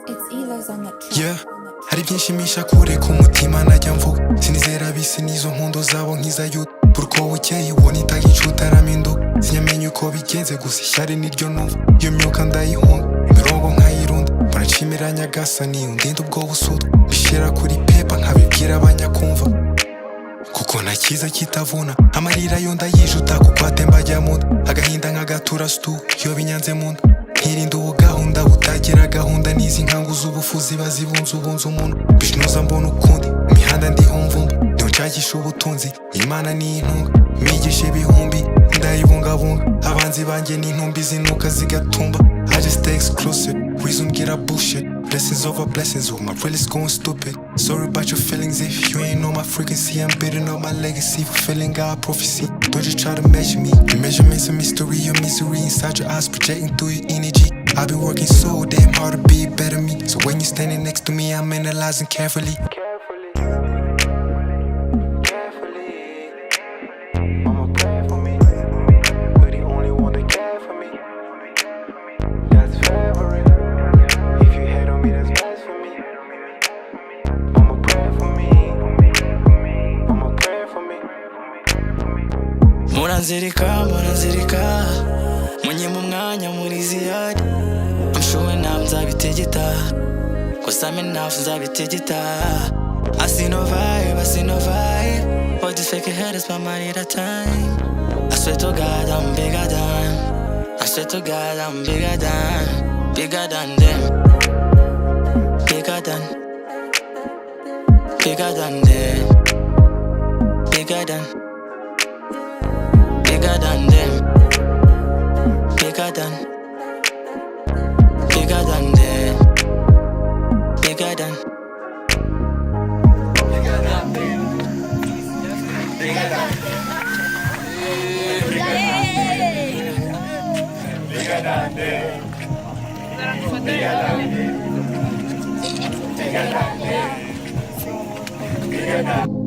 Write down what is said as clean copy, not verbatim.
Yeah, hari byinshi misha kure ku mutima najya mvuga. Sinizera bisi nizo nkundo zabo nk'iza yuda. Uko bukeye ubona itagica utaraminduka. Sinyamenye uko bigenze gusa ishyari niryo numva. Iyo myuka ndayihunga, imirongo nkayirunda. Barashimira nyagasani undinda ubwo busutwa. Bishira kuri pepa nkabibwira abanyakumva, kuko nta cyiza kitavuna. Amarira yo ndayijuta kuko atemba ajya mu nda. Agahinda nk'agatura stu iyo binyanze mu nda. Nkirinda ubugahunda butagira gahunda. N'izi nkangu z'ubufu ziba zibunze ubunze umuntu. Bishinoza mbona ukundi imihanda ndihumvumba. Niho nshakisha ubutunzi, Imana ni intunga. Migisha ibihumbi ndayibungabunga. Abanzi banjye ni intumbi zinuka zigatumba. I just stay exclusive, reason get a bullshit. Blessings over blessings, oh my realist going stupid. Sorry about your feelings if you ain't know my frequency. I'm building up my legacy, fulfilling God prophecy. Don't just try to measure me. Your measurement's a mystery, your misery inside your eyes projecting through your energy. I've been working so damn hard to be better me. So when you're standing next to me, I'm analyzing carefully. Mama pray for me, you're the only one that care for me. That's favorite. If you hate on me, that's best for me. Mama pray for me, Mama pray for me. Muranzirika, muranzirika, munyima umwanya muri ziyari. I'm sure now nzabitegeta, cause I'm enough nzabitegeta. I see no vibe, I see no vibe. All this fake ahead is my money at a time. I swear to God I'm bigger than, I swear to God I'm bigger than them. Bigger than them. Bigger than, bigger than them. Bigger than, bigger than them. Bigger than, bigger than them. Bigger than them. Bigger than them.